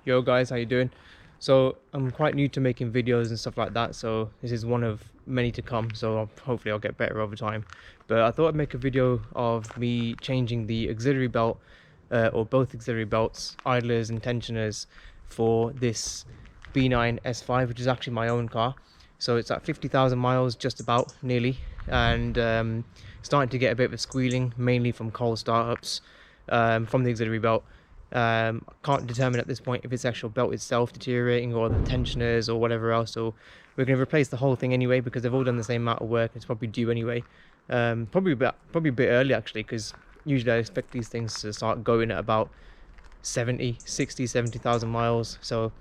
Yo guys, how you doing? So I'm quite new to making videos and stuff like that, so this is one of many to come, so hopefully I'll get better over time. But I thought I'd make a video of me changing the auxiliary belt, or both auxiliary belts, idlers and tensioners, for this B9 S5, which is actually my own car. So it's at 50,000 miles, just about, nearly, and starting to get a bit of a squealing, mainly from cold startups, from the auxiliary belt. Can't determine at this point if it's actual belt itself deteriorating or the tensioners or whatever else, so we're going to replace the whole thing anyway because they've all done the same amount of work. It's probably due anyway. Probably a bit early actually, because usually I expect these things to start going at about 70,000 miles, so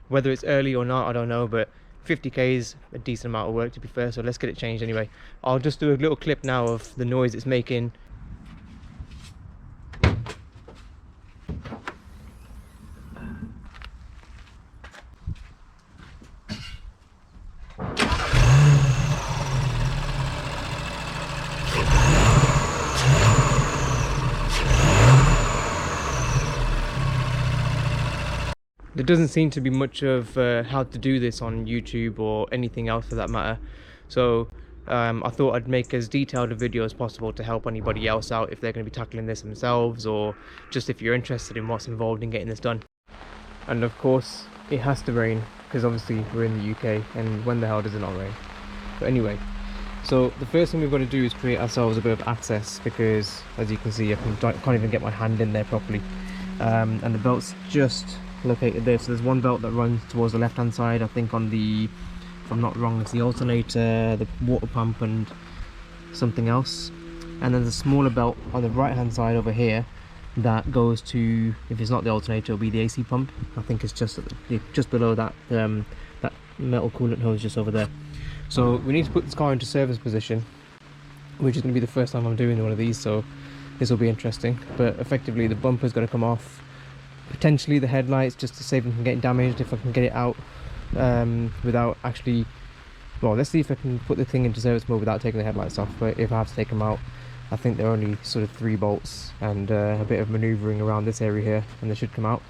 whether it's early or not I don't know, but 50k is a decent amount of work to be fair, so let's get it changed anyway. I'll just do a little clip now of the noise it's making. There doesn't seem to be much of how to do this on YouTube or anything else for that matter, so I thought I'd make as detailed a video as possible to help anybody else out if they're going to be tackling this themselves, or just if you're interested in what's involved in getting this done. And of course it has to rain because obviously we're in the UK, and when the hell does it not rain? But anyway, so the first thing we've got to do is create ourselves a bit of access, because as you can see I can't even get my hand in there properly, and the belt's just located there. So there's one belt that runs towards the left hand side, I think on the, if I'm not wrong, it's the alternator, the water pump and something else, and then there's a smaller belt on the right hand side over here that goes to, if it's not the alternator, it'll be the AC pump. I think it's just below that that metal coolant hose just over there. So we need to put this car into service position, which is going to be the first time I'm doing one of these, so this will be interesting. But effectively the bumper's going to come off, potentially the headlights, just to save them from getting damaged if I can get it out without actually, well, let's see if I can put the thing into service mode without taking the headlights off. But if I have to take them out, I think they're only sort of 3 bolts and a bit of maneuvering around this area here and they should come out.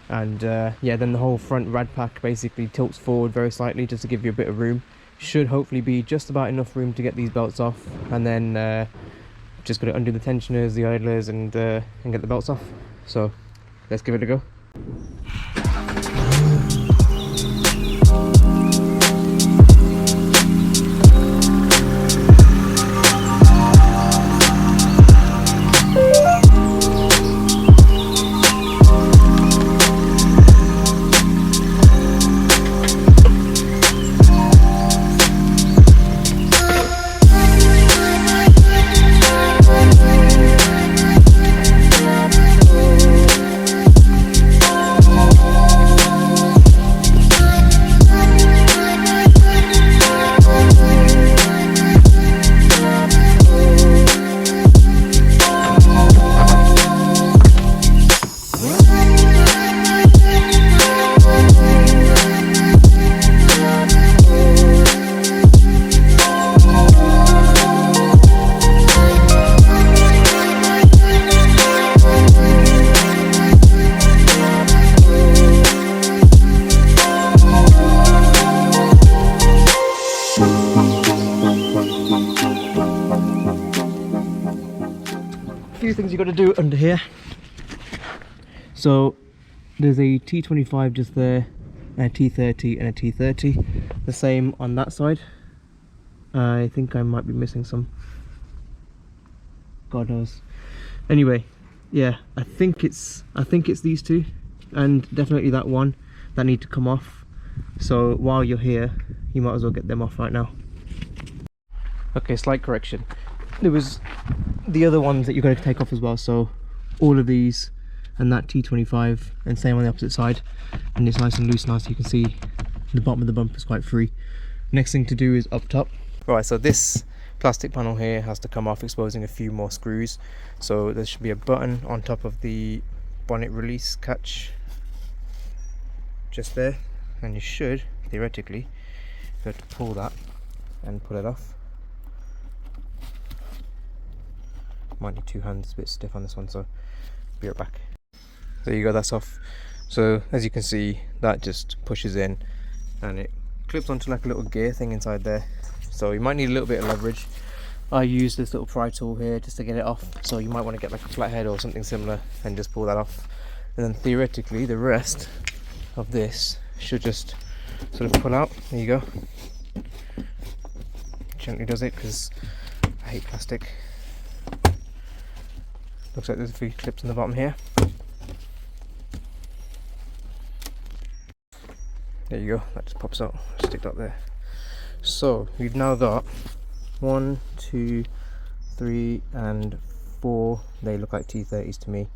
And yeah, then the whole front rad pack basically tilts forward very slightly just to give you a bit of room. Should hopefully be just about enough room to get these belts off, and then just got to undo the tensioners, the idlers, and get the belts off. So let's give it a go. Few things you got to do under here. So there's a T25 just there, a T30 and a T30, the same on that side. I think I might be missing some, God knows. Anyway, yeah, I think it's these two, and definitely that one that need to come off. So while you're here, you might as well get them off right now. Okay, slight correction, there was the other ones that you're going to take off as well, so all of these and that T25, and same on the opposite side, and it's nice and loose now, so you can see the bottom of the bumper is quite free. Next thing to do is up top. Right, so this plastic panel here has to come off, exposing a few more screws. So there should be a button on top of the bonnet release catch just there, and you should theoretically be able to pull that and pull it off. Might need 2 hands, a bit stiff on this one, so be right back. There you go, that's off. So as you can see, that just pushes in and it clips onto like a little gear thing inside there. So you might need a little bit of leverage. I use this little pry tool here just to get it off, so you might want to get like a flathead or something similar and just pull that off. And then theoretically the rest of this should just sort of pull out. There you go. Gently does it because I hate plastic. Looks like there's a few clips on the bottom here. There you go, that just pops out, stick that there. So we've now got 1, 2, 3 and 4, they look like T30s to me.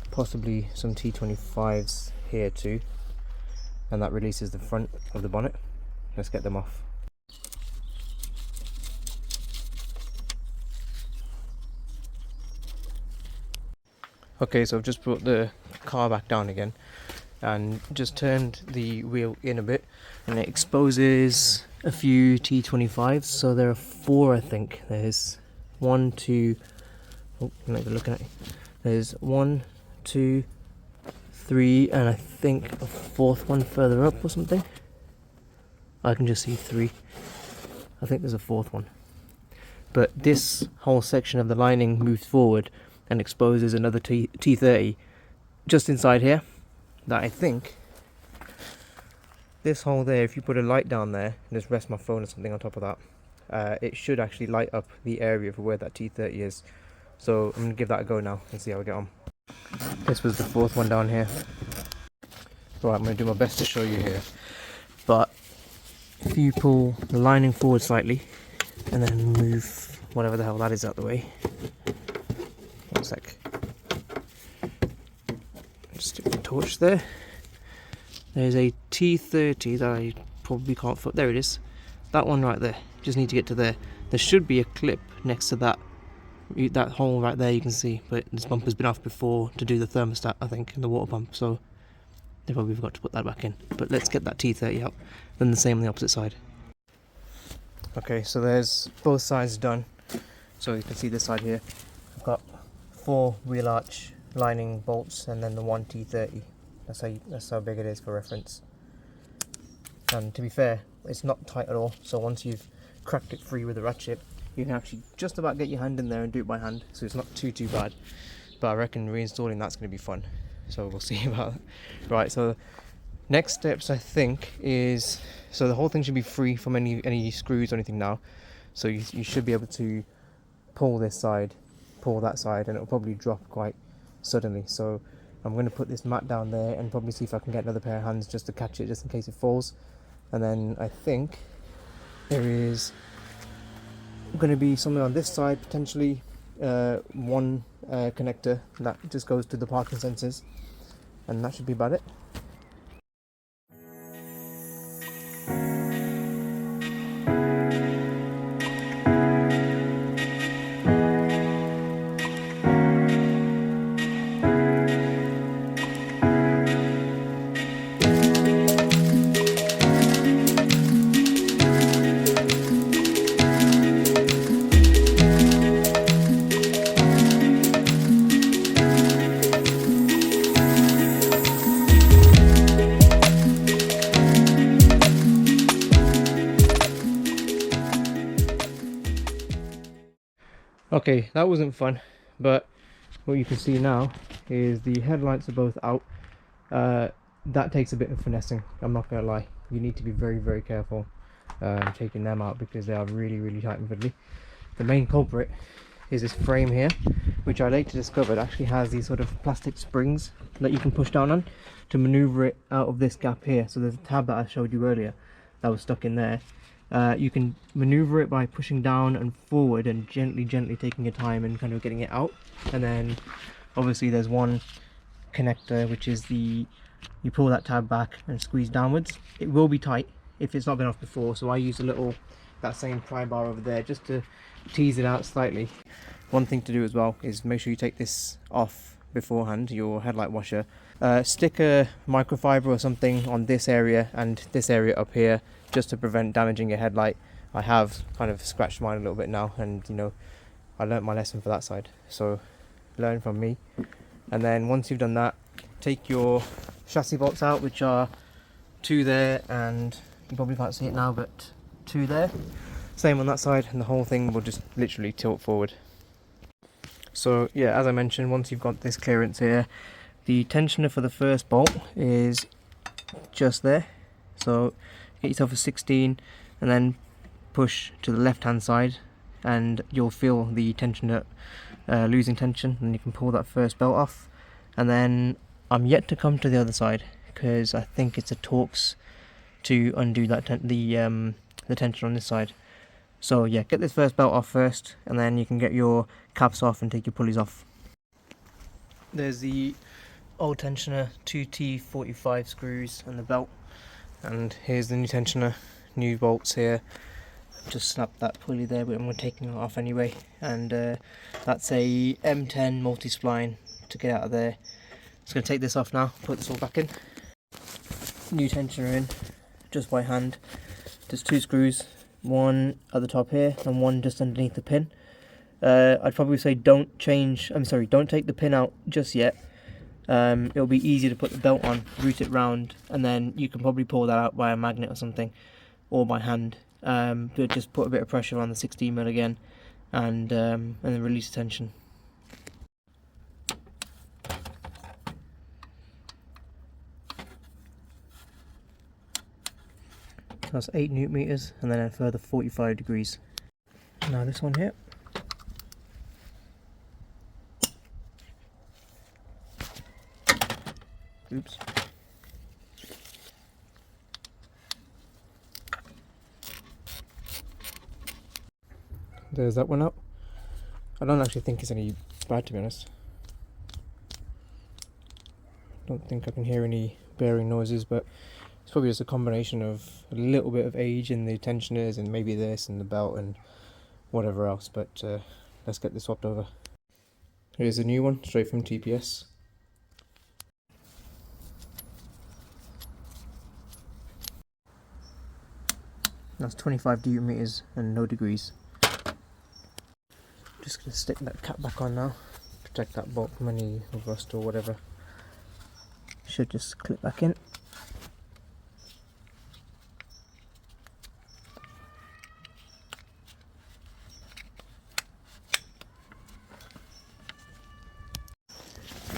Possibly some T25s here too. And that releases the front of the bonnet. Let's get them off. Okay, so I've just brought the car back down again and just turned the wheel in a bit, and it exposes a few T25s. So there are 4, I think. There's 1, 2, oh, I'm not even looking at it. There's 1, 2, 3, and I think a 4th one further up or something. I can just see 3. I think there's a 4th one. But this whole section of the lining moves forward and exposes another T30 just inside here. That I think this hole there, if you put a light down there and just rest my phone or something on top of that, it should actually light up the area for where that T30 is. So I'm gonna give that a go now and see how we get on. This was the 4th one down here. Right, I'm gonna do my best to show you here. But if you pull the lining forward slightly and then move whatever the hell that is out the way. One sec. Just stick the torch there. There's a T30 that I probably can't fit. There it is. That one right there. Just need to get to there. There should be a clip next to that hole right there, you can see, but this bumper's been off before to do the thermostat, I think, and the water pump, so they probably forgot to put that back in. But let's get that T30 out, then the same on the opposite side. Okay, so there's both sides done. So you can see this side here, I've got 4 wheel arch lining bolts and then the 1 T30. That's how big it is for reference. And to be fair, it's not tight at all, so once you've cracked it free with a ratchet, you can actually just about get your hand in there and do it by hand, so it's not too bad. But I reckon reinstalling that's going to be fun, so we'll see about that. Right, so next steps I think is, so the whole thing should be free from any screws or anything now, so you should be able to pull this side, pull that side, and it'll probably drop quite suddenly. So I'm going to put this mat down there and probably see if I can get another pair of hands just to catch it, just in case it falls. And then I think there is going to be something on this side, potentially one connector that just goes to the parking sensors, and that should be about it. Okay, that wasn't fun, but what you can see now is the headlights are both out. That takes a bit of finessing, I'm not gonna lie. You need to be very careful taking them out because they are really tight and fiddly. The main culprit is this frame here, which I later discovered actually has these sort of plastic springs that you can push down on to maneuver it out of this gap here. So there's a tab that I showed you earlier that was stuck in there. You can maneuver it by pushing down and forward and gently taking your time and kind of getting it out. And then obviously there's one connector, which is you pull that tab back and squeeze downwards. It will be tight if it's not been off before, so I use that same pry bar over there just to tease it out slightly. One thing to do as well is make sure you take this off beforehand, your headlight washer. Stick a microfiber or something on this area and this area up here, just to prevent damaging your headlight. I have kind of scratched mine a little bit now, and you know, I learnt my lesson for that side, so learn from me. And then once you've done that, take your chassis bolts out, which are 2 there, and you probably can't see it now, but 2 there. Same on that side, and the whole thing will just literally tilt forward. So yeah, as I mentioned, once you've got this clearance here, the tensioner for the first bolt is just there. So get yourself a 16 and then push to the left hand side, and you'll feel the tensioner losing tension, and you can pull that first belt off. And then I'm yet to come to the other side because I think it's a Torx to undo that the tension on this side. So yeah, get this first belt off first, and then you can get your caps off and take your pulleys off. There's the old tensioner, 2 T45 screws and the belt, and here's the new tensioner, new bolts here. Just snapped that pulley there, but I'm going to take it off anyway. And that's a M10 multi-spline to get out of there. Just going to take this off now, put this all back in. New tensioner in, just by hand. There's 2 screws, one at the top here and one just underneath the pin. I'd probably say don't take the pin out just yet. It'll be easier to put the belt on, route it round, and then you can probably pull that out by a magnet or something, or by hand. But just put a bit of pressure on the 16mm again, and then release the tension. So that's 8 Nm, and then a further 45 degrees. Now this one here. Oops. There's that one up. I don't actually think it's any bad, to be honest. Don't think I can hear any bearing noises, but it's probably just a combination of a little bit of age in the tensioners and maybe this and the belt and whatever else, but let's get this swapped over. Here's a new one, straight from TPS. That's 25 Nm and no degrees. Just going to stick that cap back on now, protect that bolt from any rust or whatever. Should just clip back in.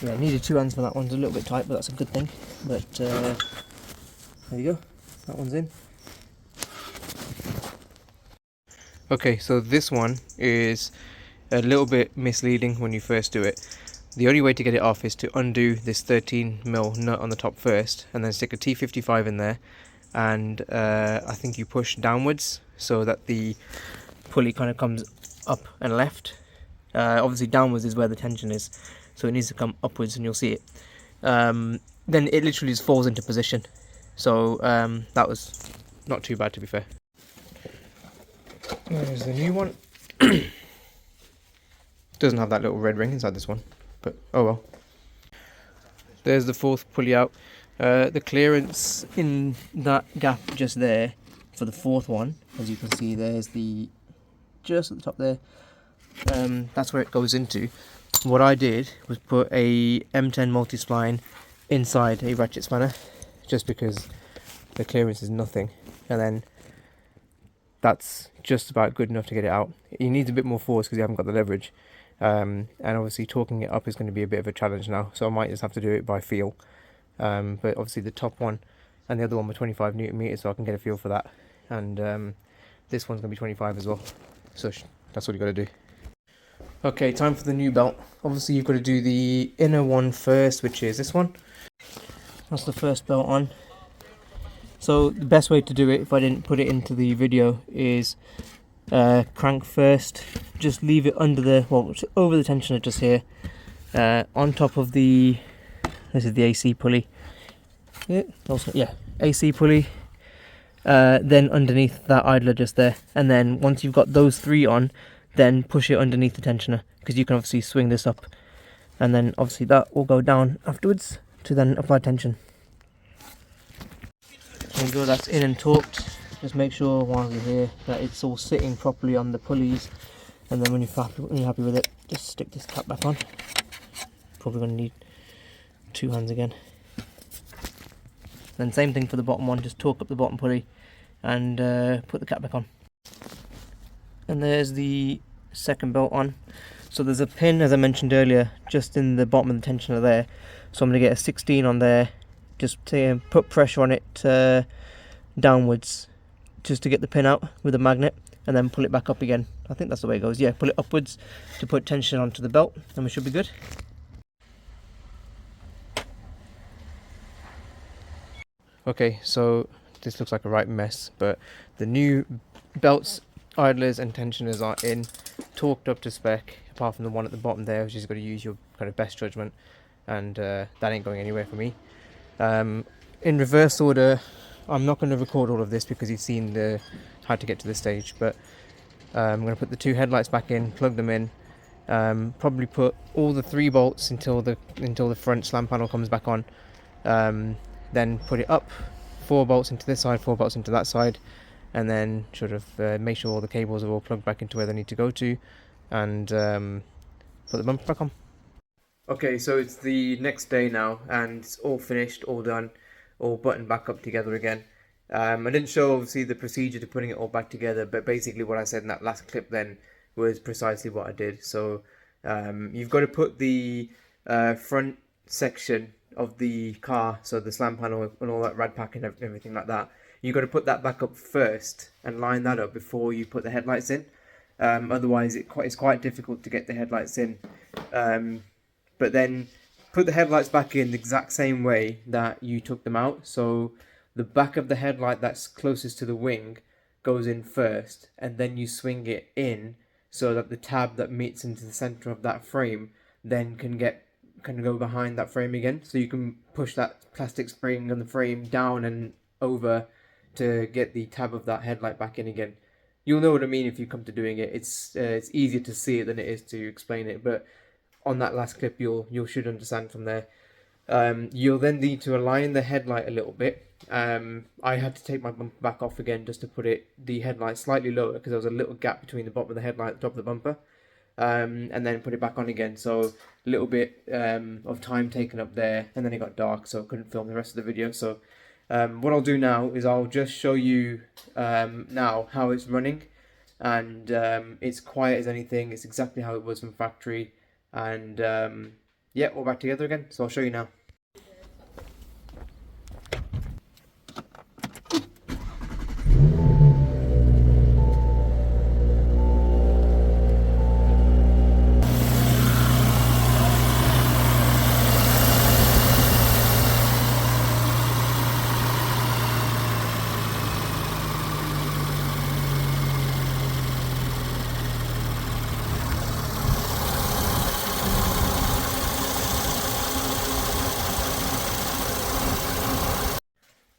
Yeah, I needed 2 hands for that one. It's a little bit tight, but that's a good thing. But there you go, that one's in. Okay, so this one is a little bit misleading when you first do it. The only way to get it off is to undo this 13mm nut on the top first, and then stick a T55 in there, and I think you push downwards so that the pulley kind of comes up and left. Obviously downwards is where the tension is, so it needs to come upwards, and you'll see it. Then it literally just falls into position. So that was not too bad, to be fair. There's the new one. Doesn't have that little red ring inside this one, but oh well. There's the 4th pulley out. The clearance in that gap just there for the 4th one, as you can see, there's the just at the top there. That's where it goes into. What I did was put a M10 multi-spline inside a ratchet spanner, just because the clearance is nothing, and then that's just about good enough to get it out. It needs a bit more force because you haven't got the leverage, and obviously torquing it up is going to be a bit of a challenge now, so I might just have to do it by feel. But obviously the top one and the other one were 25 Nm, so I can get a feel for that, and this one's going to be 25 as well, so that's what you got to do. Okay, time for the new belt. Obviously you've got to do the inner one first, which is this one. That's the first belt on. So the best way to do it, if I didn't put it into the video, is crank first. Just leave it under the, well, over the tensioner just here, on top of the, this is the AC pulley. Yeah, also, yeah, AC pulley. Then underneath that idler just there, and then once you've got those 3 on, then push it underneath the tensioner, because you can obviously swing this up, and then obviously that will go down afterwards to then apply tension. There you go, that's in and torqued. Just make sure while you're here that it's all sitting properly on the pulleys, and then when you're happy with it, just stick this cap back on. Probably going to need 2 hands again. Then same thing for the bottom one, just torque up the bottom pulley and put the cap back on. And there's the second belt on. So there's a pin, as I mentioned earlier, just in the bottom of the tensioner there. So I'm going to get a 16 on there, just to put pressure on it downwards, just to get the pin out with a magnet, and then pull it back up again. I think that's the way it goes. Yeah, pull it upwards to put tension onto the belt, and we should be good. Okay, so this looks like a right mess, but the new belts, idlers and tensioners are in, torqued up to spec, apart from the one at the bottom there, which is going to use your kind of best judgment, and that ain't going anywhere for me. In reverse order, I'm not going to record all of this because you've seen how to get to this stage, but I'm going to put the two headlights back in, plug them in, probably put all the 3 bolts until the front slam panel comes back on, then put it up, 4 bolts into this side, 4 bolts into that side, and then sort of make sure all the cables are all plugged back into where they need to go to, and put the bumper back on. Okay, so it's the next day now, and it's all finished, all done, all buttoned back up together again. I didn't show obviously the procedure to putting it all back together, but basically what I said in that last clip then was precisely what I did. So you've got to put the front section of the car, so the slam panel and all that rad pack and everything like that, you've got to put that back up first and line that up before you put the headlights in. Otherwise it's quite difficult to get the headlights in. But then put the headlights back in the exact same way that you took them out. So the back of the headlight that's closest to the wing goes in first, and then you swing it in so that the tab that meets into the center of that frame then can go behind that frame again. So you can push that plastic spring on the frame down and over to get the tab of that headlight back in again. You'll know what I mean if you come to doing it. It's easier to see it than it is to explain it, but on that last clip you should understand from there. You'll then need to align the headlight a little bit. I had to take my bumper back off again just to put the headlight slightly lower because there was a little gap between the bottom of the headlight and the top of the bumper, and then put it back on again. So a little bit of time taken up there, and then it got dark, so I couldn't film the rest of the video. So what I'll do now is I'll just show you now how it's running, and it's quiet as anything. It's exactly how it was from factory, and yeah, we're back together again, so I'll show you now.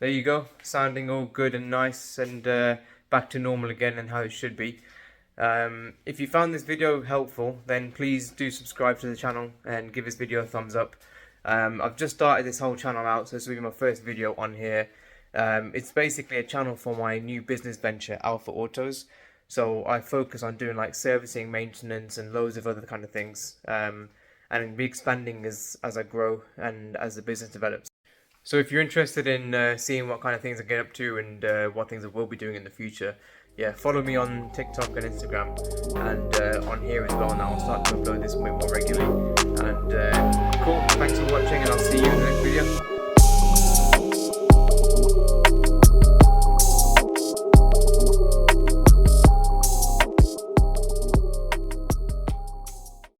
There you go, sounding all good and nice, and back to normal again and how it should be. If you found this video helpful, then please do subscribe to the channel and give this video a thumbs up. I've just started this whole channel out, so this will be my first video on here. It's basically a channel for my new business venture, Alpha Autos. So I focus on doing like servicing, maintenance, and loads of other kind of things, and be expanding as I grow and as the business develops. So if you're interested in seeing what kind of things I get up to and what things I will be doing in the future, yeah, follow me on TikTok and Instagram, and on here as well. Now I'll start to upload this a bit more regularly.